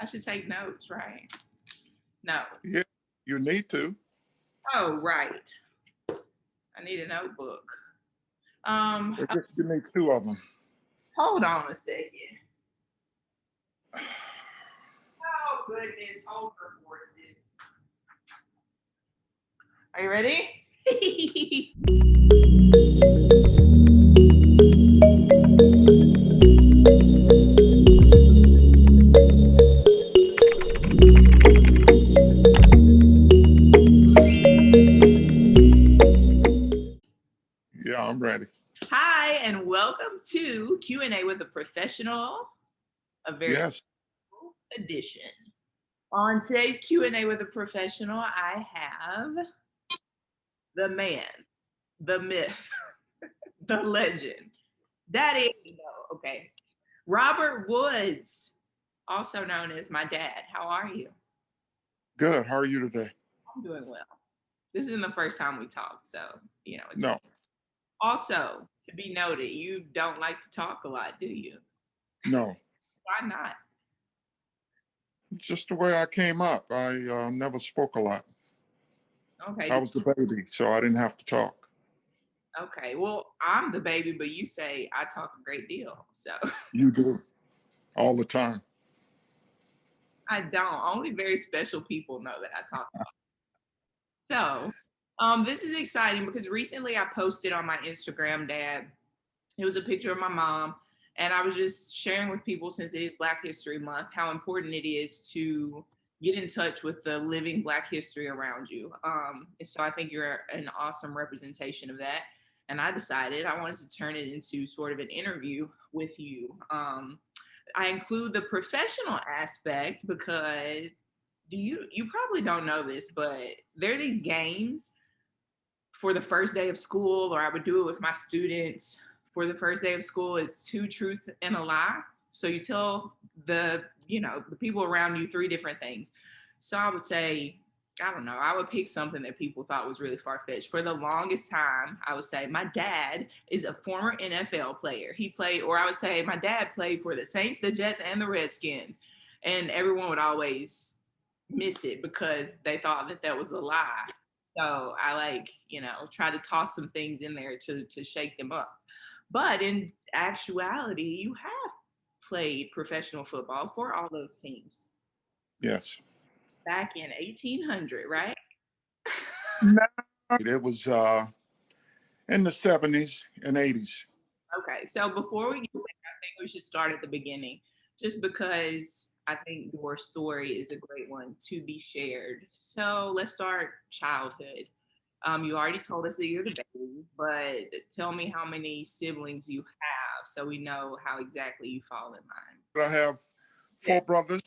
I should take notes, right? No. Yeah, you need to. Oh, right. I need a notebook. Um, You need two of them. hold on a second. Oh goodness, hold her horses. Are you ready? Yeah, I'm ready. Hi, and welcome to Q&A with a Professional, a very Yes. special edition. On today's Q&A with a Professional, I have the man, the myth, the legend. That is, no, okay. Robert Woods, also known as my dad. How are you? Good. How are you today? I'm doing well. This isn't the first time we talked, so it's No, also to be noted. You don't like to talk a lot, do you? no. Why not? It's just the way I came up. I never spoke a lot. Okay, I was the baby, so I didn't have to talk. okay. Well, I'm the baby, but you say I talk a great deal, so You do all the time. I don't. Only very special people know that I talk. So, this is exciting because recently I posted on my Instagram, Dad. It was a picture of my mom, and I was just sharing with people, since it is Black History Month, how important it is to get in touch with the living Black history around you. And so I think you're an awesome representation of that. And I decided I wanted to turn it into sort of an interview with you. I include the professional aspect because you probably don't know this, but there are these games for the first day of school, or I would do it with my students for the first day of school. It's two truths and a lie. So you tell the people around you three different things. So I would say, I don't know, I would pick something that people thought was really far fetched. For the longest time, I would say my dad is a former NFL player. He played, or I would say my dad played for the Saints, the Jets, and the Redskins. And everyone would always miss it because they thought that that was a lie. So I try to toss some things in there to shake them up. But in actuality, you have played professional football for all those teams Yes. back in 1800, right? No. It was in the 70s and 80s. Okay, so before we get there, I think we should start at the beginning, just because I think your story is a great one to be shared. So let's start childhood. You already told us that you're the baby, but tell me how many siblings you have so we know how exactly you fall in line. I have Yeah, four brothers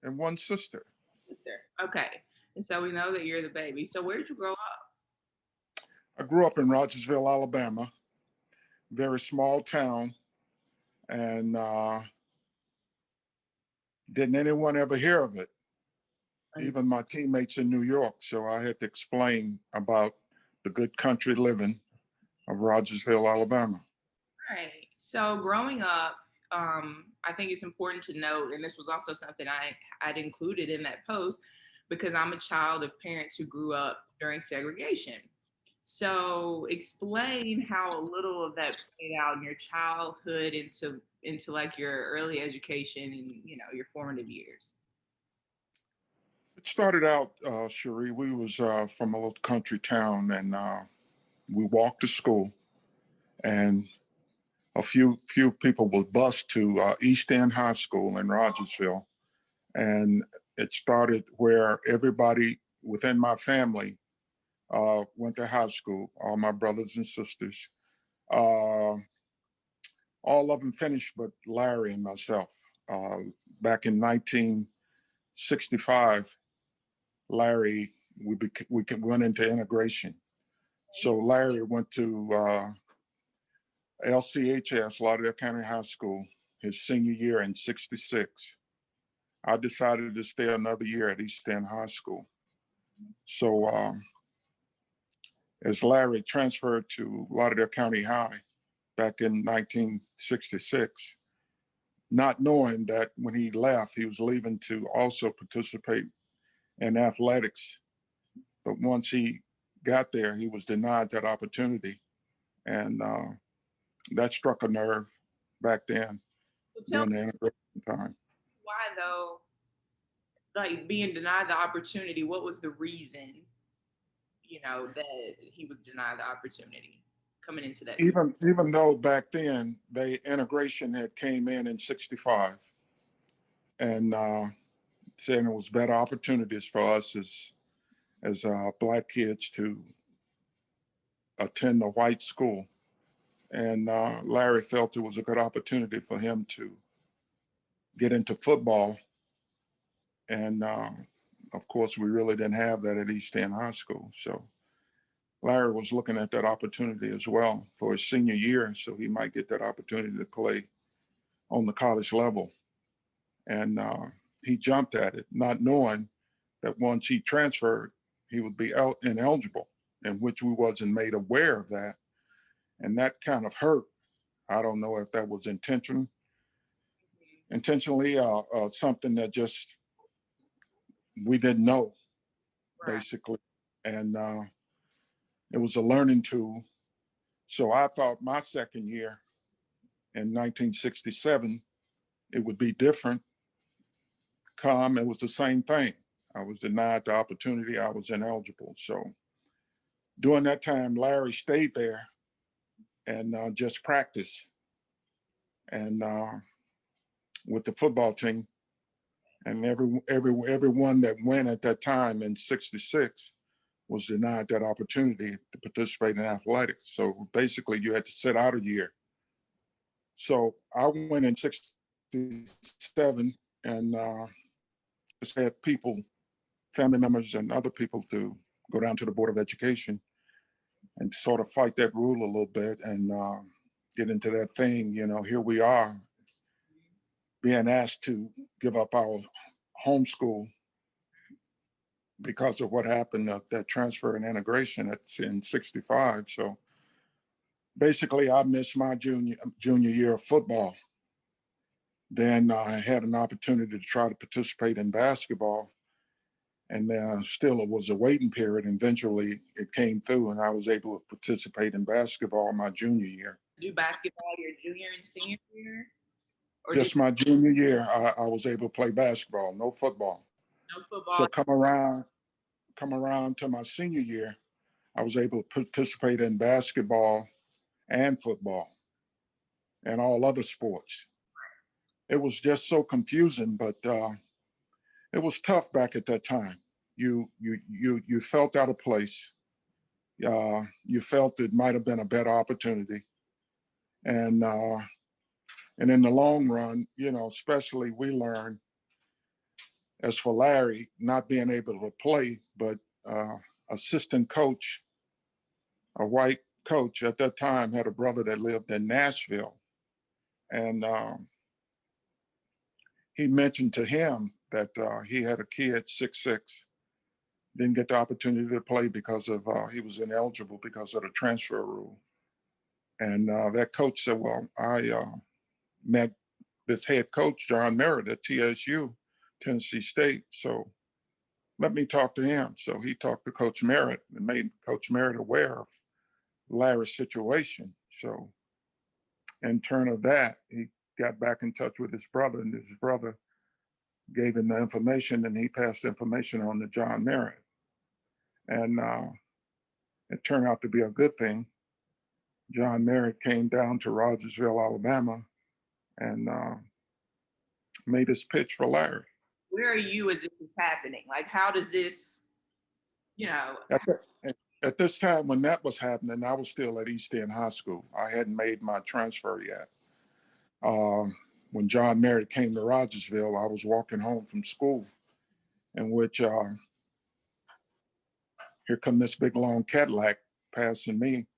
and one sister. sister. Okay. And so we know that you're the baby. So where did you grow up? I grew up in Rogersville, Alabama, very small town, and didn't anyone ever hear of it? Even my teammates in New York. So I had to explain about the good country living of Rogersville, Alabama. Right. So growing up, I think it's important to note, and this was also something I'd included in that post, because I'm a child of parents who grew up during segregation. So explain how a little of that played out in your childhood into like your early education and your formative years. It started out, Cherie, we was from a little country town, and we walked to school, and a few people would bus to East End High School in Rogersville, and it started where everybody within my family went to high school. All my brothers and sisters, uh, all of them finished, but Larry and myself. Uh, Back in 1965, Larry we went into integration. So Larry went to LCHS, Lauderdale County High School, his senior year in '66. I decided to stay another year at East End High School. So as Larry transferred to Lauderdale County High back in 1966, not knowing that when he left, he was leaving to also participate in athletics. But once he got there, he was denied that opportunity. And that struck a nerve back then So tell during me the integration time. why though, like being denied the opportunity, what was the reason, that he was denied the opportunity coming into that? Even though back then the integration had came in '65, and saying it was better opportunities for us as black kids to attend a white school, and Larry felt it was a good opportunity for him to get into football, and of course we really didn't have that at East End High School, so Larry was looking at that opportunity as well for his senior year, so he might get that opportunity to play on the college level. And he jumped at it, not knowing that once he transferred, he would be ineligible, in which we wasn't made aware of that. And that kind of hurt. I don't know if that was intentionally, something that just we didn't know, Right. basically. And it was a learning tool. So I thought my second year in 1967, it would be different. It was the same thing. I was denied the opportunity. I was ineligible. So during that time, Larry stayed there and just practiced and with the football team. And everyone that went at that time in '66 was denied that opportunity to participate in athletics. So basically, you had to sit out a year. So I went in '67 and just had people, family members, and other people to go down to the Board of Education and sort of fight that rule a little bit and get into that thing. Here we are being asked to give up our homeschool because of what happened of that transfer and integration in '65. So basically, I missed my junior year of football. Then I had an opportunity to try to participate in basketball, and still it was a waiting period. And eventually, it came through, and I was able to participate in basketball my junior year. Do basketball your junior and senior year, or did Just my junior year, I was able to play basketball, no football. no football? So come around to my senior year, I was able to participate in basketball and football and all other sports. It was just so confusing, but it was tough back at that time. You felt out of place. You felt it might have been a better opportunity, and in the long run, especially we learned as for Larry not being able to play, but assistant coach, a white coach at that time, had a brother that lived in Nashville, and he mentioned to him that he had a kid 6'6", didn't get the opportunity to play because of he was ineligible because of the transfer rule. And that coach said, "Well, I met this head coach John Merritt at TSU, Tennessee State. So let me talk to him." So he talked to Coach Merritt and made Coach Merritt aware of Larry's situation. So in turn of that, he got back in touch with his brother, and his brother gave him the information, and he passed the information on to John Merritt. And it turned out to be a good thing. John Merritt came down to Rogersville, Alabama, and made his pitch for Larry. Where are you as this is happening? Like, how does this, you know, At, at this time when that was happening, I was still at East End High School. I hadn't made my transfer yet. When John Merritt came to Rogersville, I was walking home from school, in which here come this big long Cadillac passing me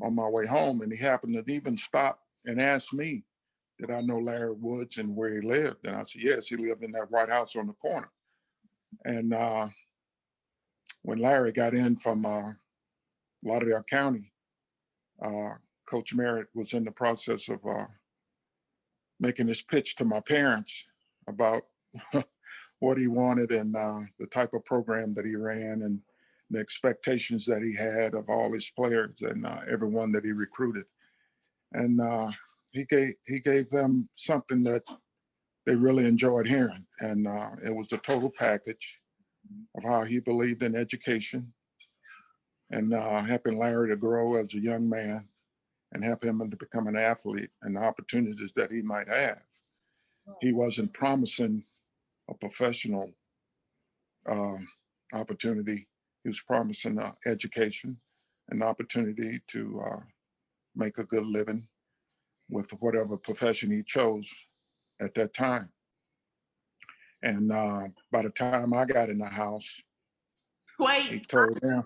on my way home, and he happened to even stop and ask me, did I know Larry Woods and where he lived? And I said, yes, he lived in that white house on the corner. And when Larry got in from Lauderdale County, Coach Merritt was in the process of making this pitch to my parents about what he wanted and the type of program that he ran and the expectations that he had of all his players and everyone that he recruited. And he gave them something that they really enjoyed hearing, and it was the total package of how he believed in education and helping Larry to grow as a young man and help him to become an athlete and the opportunities that he might have. He wasn't promising a professional um, opportunity. He was promising education, an opportunity to make a good living with whatever profession he chose at that time. And by the time I got in the house, he Wait, told them,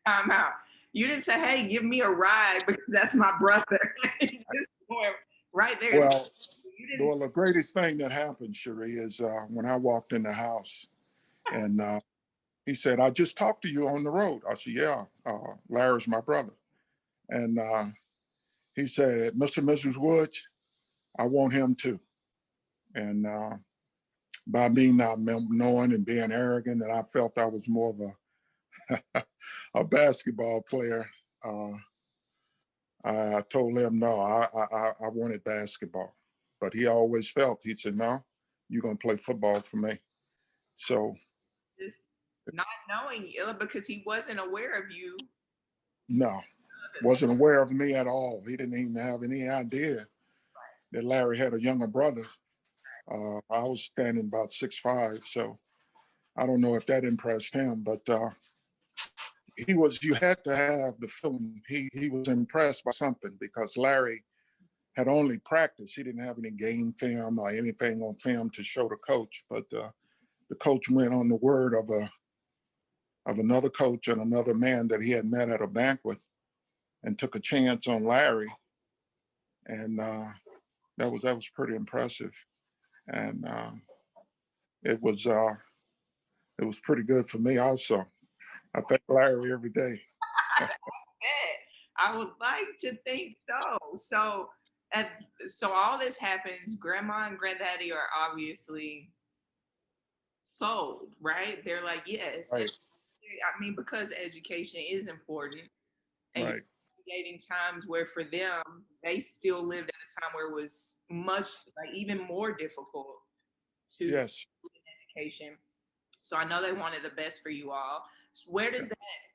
time out. You didn't say, "Hey, give me a ride," because that's my brother. You just went right there. well, You didn't. well, the greatest thing that happened, Cherie, is when I walked in the house and he said, "I just talked to you on the road." I said, "Yeah, Larry's my brother." And he said, "Mr. and Mrs. Woods, I want him too." And by me not knowing and being arrogant, and I felt I was more of a basketball player, uh, I told him no, I wanted basketball. But he always felt, he said, "No, you're going to play football for me." So, Just not knowing because he wasn't aware of you. no, wasn't aware of me at all. He didn't even have any idea that Larry had a younger brother. I was standing about 6'5", so I don't know if that impressed him, but you had to have the feeling he was impressed by something because Larry had only practiced. He didn't have any game film or anything on film to show the coach, but the coach went on the word of another coach and another man that he had met at a banquet and took a chance on Larry, and that was pretty impressive, and it was it was pretty good for me also. I thank Larry every day. I would like to think so. At, so all this happens. Grandma and granddaddy are obviously sold, right? They're like, yes. And Right, I mean, because education is important, and you're right. creating times where for them, they still lived at a time where it was much like even more difficult to get Yes. education. So I know they wanted the best for you all. So Yeah.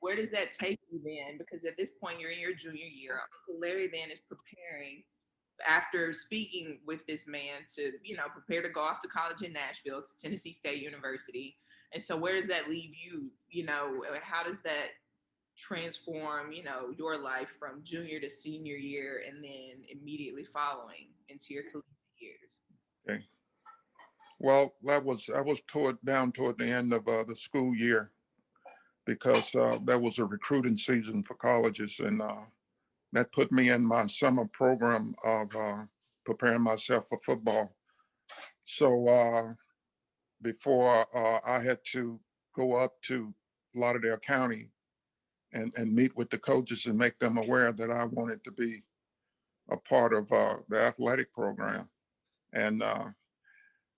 where does that take you then? Because at this point you're in your junior year. Uncle Larry then is preparing after speaking with this man to, prepare to go off to college in Nashville to Tennessee State University. And so where does that leave you? How does that transform, your life from junior to senior year and then immediately following into your collegiate years? Okay. Well, that was toward the end of the school year because that was a recruiting season for colleges, and that put me in my summer program of preparing myself for football. So before I had to go up to Lauderdale County and meet with the coaches and make them aware that I wanted to be a part of the athletic program. And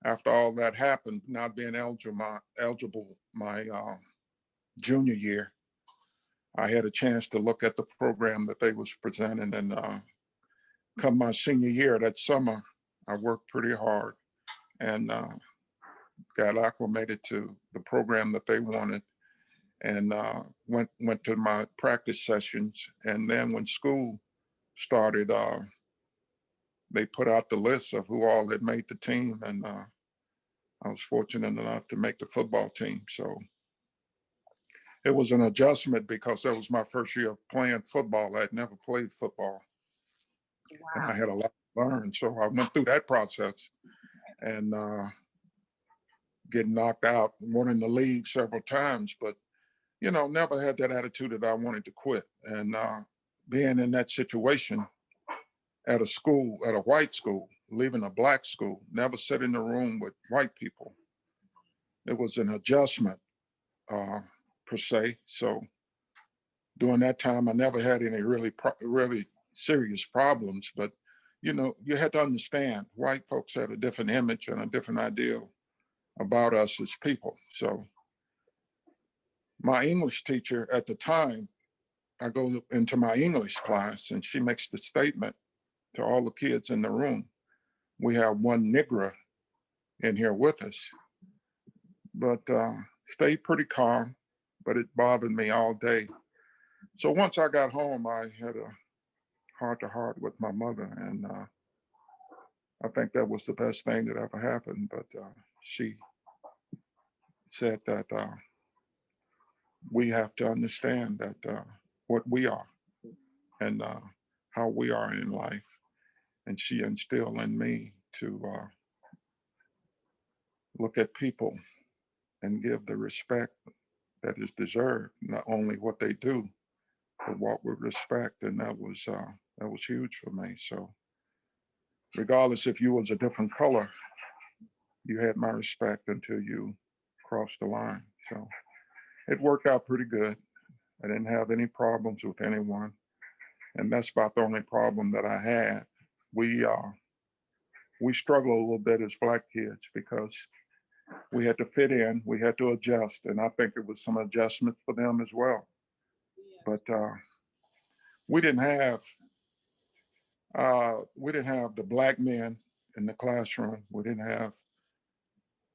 after all that happened, not being eligible my junior year, I had a chance to look at the program that they was presenting. And come my senior year, that summer, I worked pretty hard and got acclimated to the program that they wanted, and went to my practice sessions. And then when school started, they put out the list of who all had made the team, and I was fortunate enough to make the football team. So it was an adjustment because that was my first year of playing football. I'd never played football, and Wow. I had a lot to learn. So I went through that process and getting knocked out, won in the league several times, but never had that attitude that I wanted to quit. And being in that situation at a school, at a white school, leaving a black school, never sit in the room with white people, it was an adjustment uh, per se. So during that time, I never had any really serious problems, but you had to understand white folks had a different image and a different idea about us as people. So my English teacher at the time, I go into my English class and she makes the statement to all the kids in the room, we have one Negro in here with us. But stayed pretty calm, but it bothered me all day. So once I got home, I had a heart to heart with my mother, and I think that was the best thing that ever happened. But she said that we have to understand that what we are and how we are in life, and she instilled in me to look at people and give the respect that is deserved, not only what they do, but walk with respect. And that was huge for me. So regardless if you was a different color, you had my respect until you crossed the line. So it worked out pretty good. I didn't have any problems with anyone. And that's about the only problem that I had. We we struggle a little bit as Black kids because we had to fit in, we had to adjust, and I think it was some adjustment for them as well. Yes. But we didn't have we didn't have the Black men in the classroom. We didn't have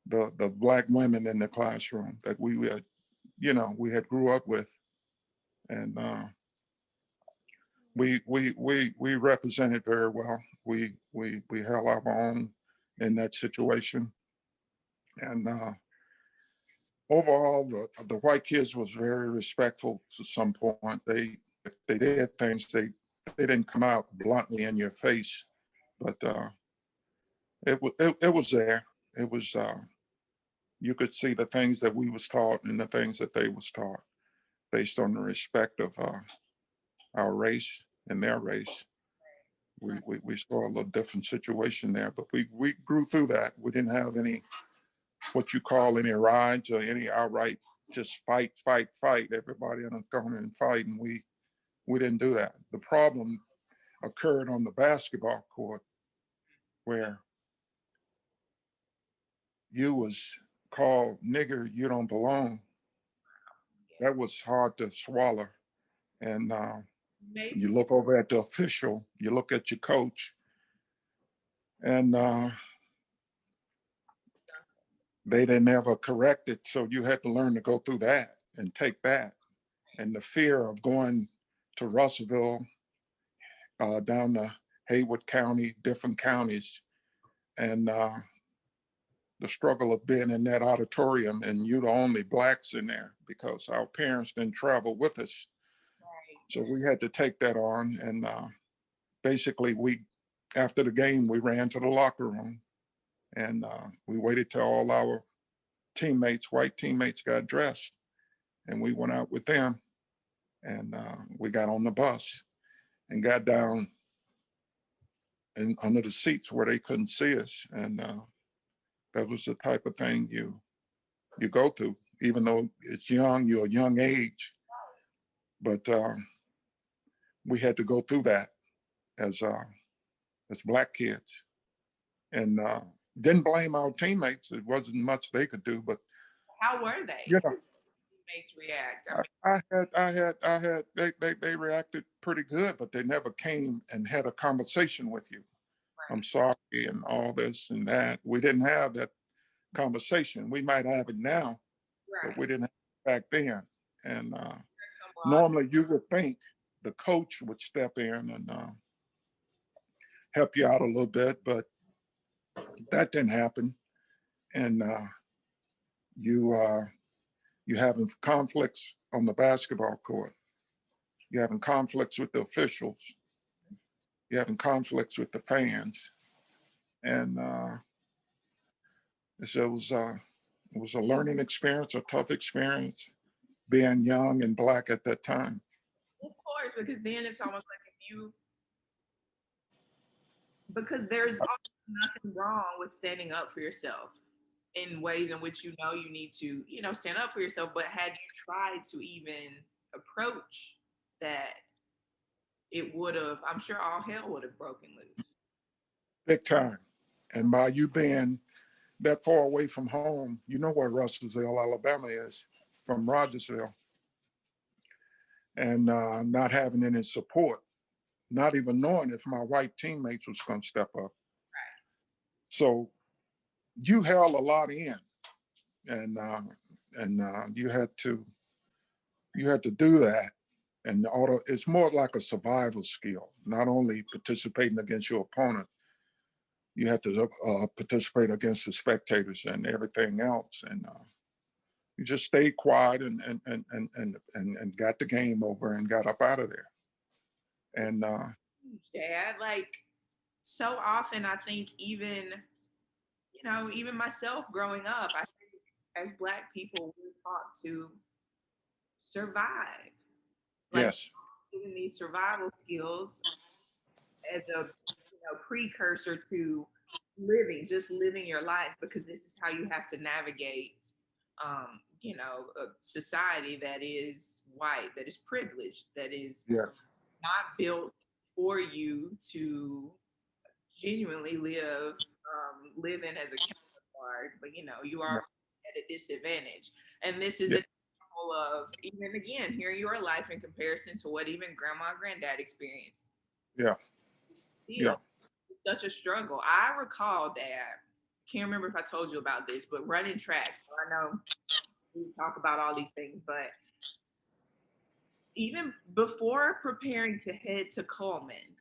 the Black women in the classroom that we had, we had grew up with, and we represented very well. We held our own in that situation, and overall, the white kids was very respectful to some point. If they did things, they didn't come out bluntly in your face, but it was there. It was you could see the things that we was taught and the things that they was taught based on the respect of our race and their race. We saw a little different situation there, but we grew through that. We didn't have any what you call any rides or any outright just fight, fight, fight. Everybody on the corner and fight, and we didn't do that. The problem occurred on the basketball court where you was called nigger, you don't belong. That was hard to swallow. And Amazing. you look over at the official, you look at your coach, and they didn't ever correct it. So you had to learn to go through that and take that. And the fear of going to Russellville, down to Haywood County, different counties, and the struggle of being in that auditorium and you the only Blacks in there because our parents didn't travel with us. Right. So we had to take that on. And basically, after the game, we ran to the locker room and we waited till all our white teammates got dressed, and we went out with them, and we got on the bus and got down and under the seats where they couldn't see us, and that was the type of thing you go through, even though it's young, you're a young age, but we had to go through that as Black kids, and didn't blame our teammates. It wasn't much they could do, but How were they? you How know, did teammates react? I mean, they reacted pretty good, but they never came and had a conversation with you. I'm right, sorry, and all this and that. We didn't have that conversation. We might have it now, but right. we didn't have it back then. And Come normally you would think the coach would step in and help you out a little bit, but that didn't happen. And you having conflicts on the basketball court. You're having conflicts with the officials. You're having conflicts with the fans, and so it was a learning experience, a tough experience, being young and Black at that time. Of course, because then it's almost like if you because there's nothing wrong with standing up for yourself in ways in which you know you need to, stand up for yourself. But had you tried to even approach that, it would have, I'm sure all hell would have broken loose. big time. And by you being that far away from home, you know where Russellville, Alabama is, from Rogersville, and not having any support, not even knowing if my white teammates was going to step up. So you held a lot in, and you had to do that. And it's more like a survival skill, not only participating against your opponent, you had to participate against the spectators and everything else. And you just stayed quiet and got the game over and got up out of there. And Dad, like so often I think even, even myself growing up, I think as Black people, we're taught to survive. Like yes, given these survival skills as a precursor to just living your life, because this is how you have to navigate a society that is white, that is privileged, that is yeah, not built for you to genuinely live in as a counterpart, but you are at a disadvantage. And this is yeah, a example of, even again, hearing your life in comparison to what even grandma and granddad experienced. yeah, yeah, Still, it's such a struggle. I recall, Dad, can't remember if I told you about this, but running track. So I know we talk about all these things, but even before preparing to head to Coleman,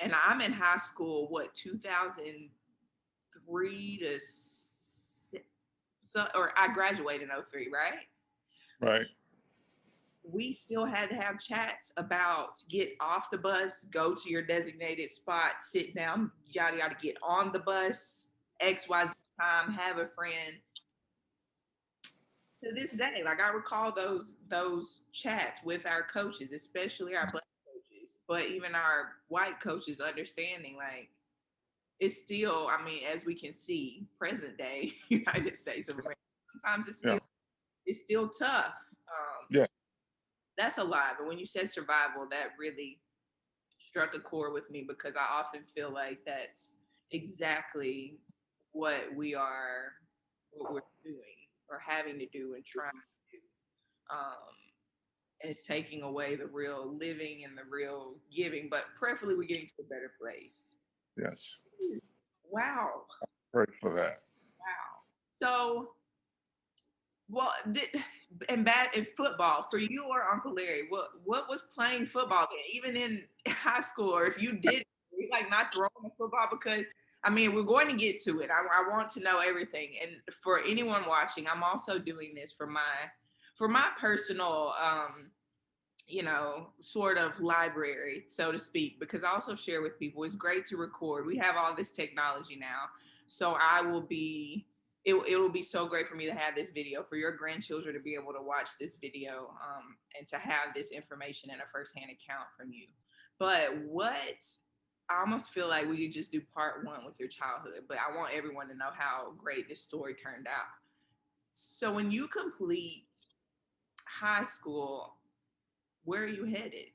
and I'm in high school, 2003 to or I graduated in '03, right? right, We still had to have chats about get off the bus, go to your designated spot, sit down, yada yada, get on the bus, XYZ time, have a friend. To this day, like I recall those chats with our coaches, especially our Black coaches, but even our white coaches understanding like it's still, I mean, as we can see, present day United States of America, sometimes yeah, it's still tough. yeah, That's a lot. But when you said survival, that really struck a chord with me, because I often feel like that's exactly what what we're doing or having to do and trying to do. Um, and it's taking away the real living and the real giving, but preferably we're getting to a better place. yes. Wow. Great for that. Wow. So, well, and bad in football for you or Uncle Larry, what was playing football then, even in high school, or if you did, you like not throwing the football? Because I mean, we're going to get to it. I want to know everything, and for anyone watching, I'm also doing this for my personal sort of library, so to speak, because I also share with people. It's great to record. We have all this technology now. So it will be so great for me to have this video for your grandchildren to be able to watch this video and to have this information in a firsthand account from you. But I almost feel like we could just do part one with your childhood, but I want everyone to know how great this story turned out. So when you complete high school, where are you headed?